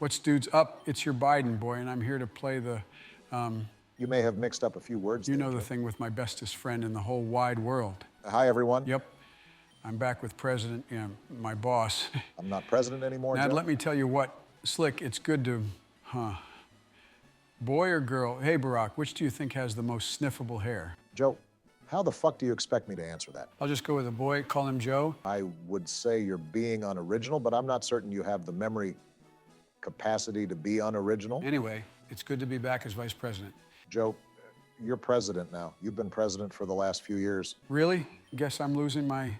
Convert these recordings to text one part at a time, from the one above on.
What's dudes up? It's your Biden boy, and I'm here to play the, You may have mixed up a few words. you know, the thing with my bestest friend in the whole wide world. Hi, everyone. Yep. I'm back with President, my boss. I'm not president anymore, Now, Joe. let me tell you what, Slick, it's good to, boy or girl? Hey, Barack, which do you think has the most sniffable hair? Joe, how the fuck do you expect me to answer that? I'll just go with a boy, call him Joe. I would say you're being unoriginal, but I'm not certain you have the memory capacity to be unoriginal. Anyway, it's good to be back as vice president. Joe, you're president now. You've been president for the last few years. Really? Guess I'm losing my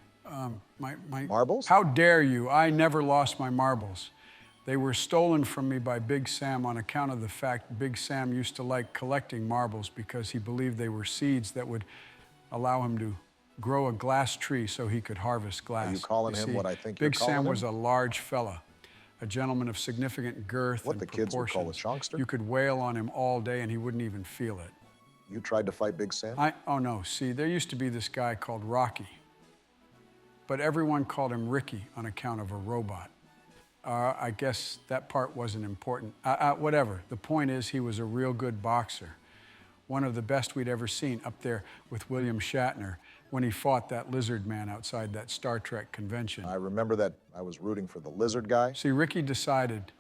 Marbles? How dare you? I never lost my marbles. They were stolen from me by Big Sam on account of the fact Big Sam used to like collecting marbles because he believed they were seeds that would allow him to grow a glass tree so he could harvest glass. Are you calling him what I think you're Big calling Sam him? was a large fella, a gentleman of significant girth What and the kids would call a proportions. chunkster? You could wail on him all day and he wouldn't even feel it. You tried to fight Big Sam? Oh no, see, there used to be this guy called Rocky, but everyone called him Ricky on account of a robot. I guess that part wasn't important. Whatever, the point is he was a real good boxer. One of the best we'd ever seen, up there with William Shatner when he fought that lizard man outside that Star Trek convention. I remember that I was rooting for the lizard guy. See, Ricky decided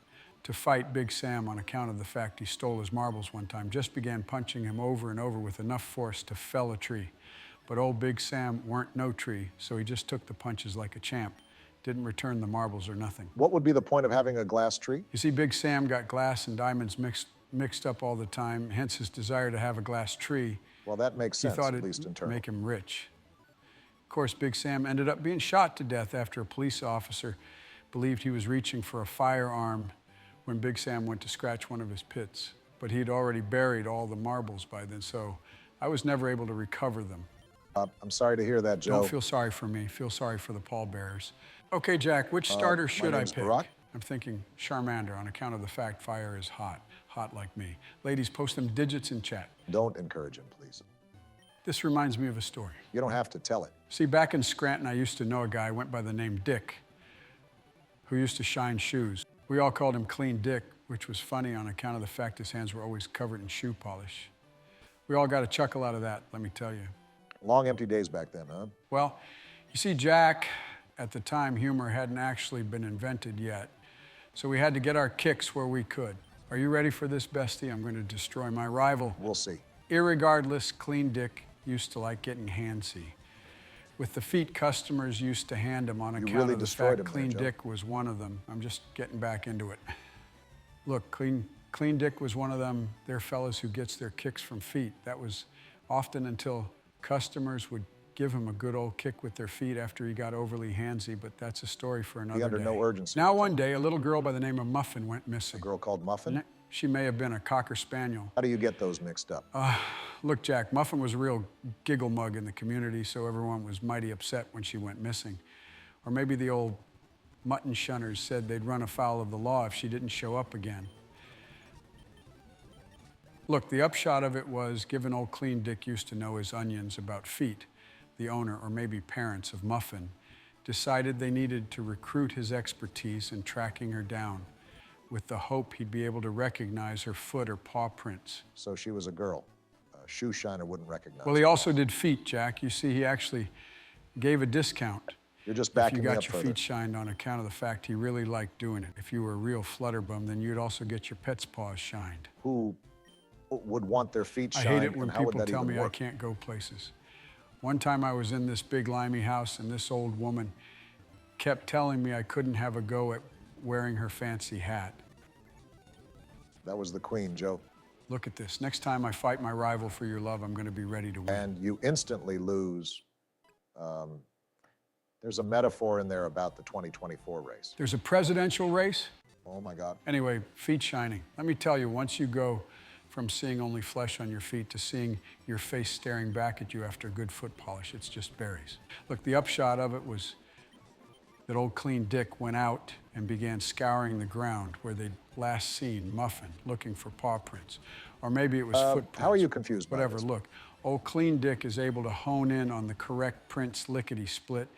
to fight Big Sam on account of the fact he stole his marbles one time, just began punching him over and over with enough force to fell a tree. But old Big Sam weren't no tree, so he just took the punches like a champ. Didn't return the marbles or nothing. What would be the point of having a glass tree? You see, Big Sam got glass and diamonds mixed up all the time, hence his desire to have a glass tree. Well, that makes sense, He thought at least in it'd terms. make him rich. Of course, Big Sam ended up being shot to death after a police officer believed he was reaching for a firearm when Big Sam went to scratch one of his pits. But he'd already buried all the marbles by then, so I was never able to recover them. I'm sorry to hear that, Joe. Don't feel sorry for me. Feel sorry for the pallbearers. Okay, Jack, which starter should I name's pick? Barack. I'm thinking Charmander on account of the fact fire is hot. Hot like me. Ladies, post them digits in chat. Don't encourage him, please. This reminds me of a story. You don't have to tell it. See, back in Scranton, I used to know a guy went by the name Dick, who used to shine shoes. We all called him Clean Dick, which was funny on account of the fact his hands were always covered in shoe polish. We all got a chuckle out of that, let me tell you. Long empty days back then, huh? Well, you see, Jack, at the time, humor hadn't actually been invented yet. So we had to get our kicks where we could. Are you ready for this, bestie? I'm going to destroy my rival. We'll see. Irregardless, Clean Dick used to like getting handsy. With the feet customers used to hand him on account really of the destroyed fact him Clean there, Joe. Dick was one of them. I'm just getting back into it. Look, Clean Dick was one of them, they're fellas who gets their kicks from feet. That was often until customers would give him a good old kick with their feet after he got overly handsy, but that's a story for another Be under day. no urgency. Now one day, a little girl by the name of Muffin went missing. A girl called Muffin? She may have been a Cocker Spaniel. How do you get those mixed up? Look, Jack, Muffin was a real giggle mug in the community, so everyone was mighty upset when she went missing. Or maybe the old mutton shunners said they'd run afoul of the law if she didn't show up again. Look, the upshot of it was, given old Clean Dick used to know his onions about feet, the owner, or maybe parents of Muffin, decided they needed to recruit his expertise in tracking her down with the hope he'd be able to recognize her foot or paw prints. So she was a girl. A shoe shiner wouldn't recognize Well, he her. also did feet, Jack. You see, he actually gave a discount You're just if backing you me got up your further. feet shined on account of the fact he really liked doing it. If you were a real flutterbum, then you'd also get your pet's paws shined. Who would want their feet I shined, hate it when and how would people that tell even me I work? can't go places. One time I was in this big limey house and this old woman kept telling me I couldn't have a go at wearing her fancy hat. That was the queen, Joe. Look at this. Next time I fight my rival for your love, I'm going to be ready to win. And you instantly lose. There's a metaphor in there about the 2024 race. There's a presidential race. Oh my God. Anyway, feet shining. Let me tell you, once you go from seeing only flesh on your feet to seeing your face staring back at you after a good foot polish, it's just berries. Look, the upshot of it was that old Clean Dick went out and began scouring the ground where they'd last seen Muffin, looking for paw prints. Or maybe it was footprints. How are you confused by Whatever, this? look. Old Clean Dick is able to hone in on the correct prints lickety-split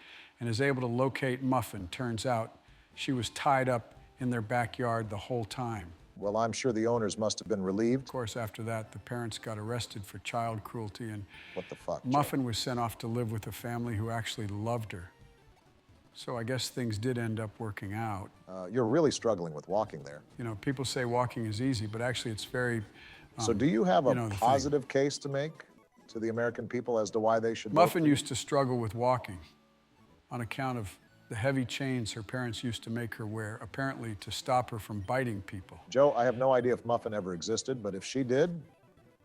and is able to locate Muffin. Turns out she was tied up in their backyard the whole time. Well, I'm sure the owners must have been relieved. Of course, after that, the parents got arrested for child cruelty, and What the fuck, Joe? Muffin was sent off to live with a family who actually loved her. So I guess things did end up working out. You're really struggling with walking there. You know, people say walking is easy, but actually it's very... So do you have a you know, the thing. positive case to make to the American people as to why they should vote Muffin for you? used to struggle with walking on account of the heavy chains her parents used to make her wear, apparently to stop her from biting people. Joe, I have no idea if Muffin ever existed, but if she did,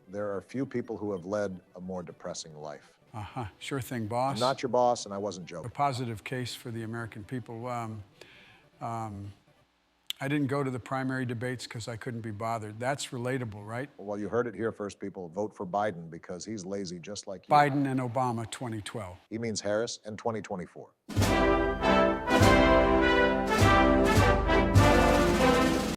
there are few people who have led a more depressing life. Uh-huh. Sure thing, boss. I'm not your boss, and I wasn't A joking. positive case for the American people. I didn't go to the primary debates because I couldn't be bothered. That's relatable, right? Well, you heard it here first, people. Vote for Biden because he's lazy just like you. Biden and Obama 2012. He means Harris and 2024.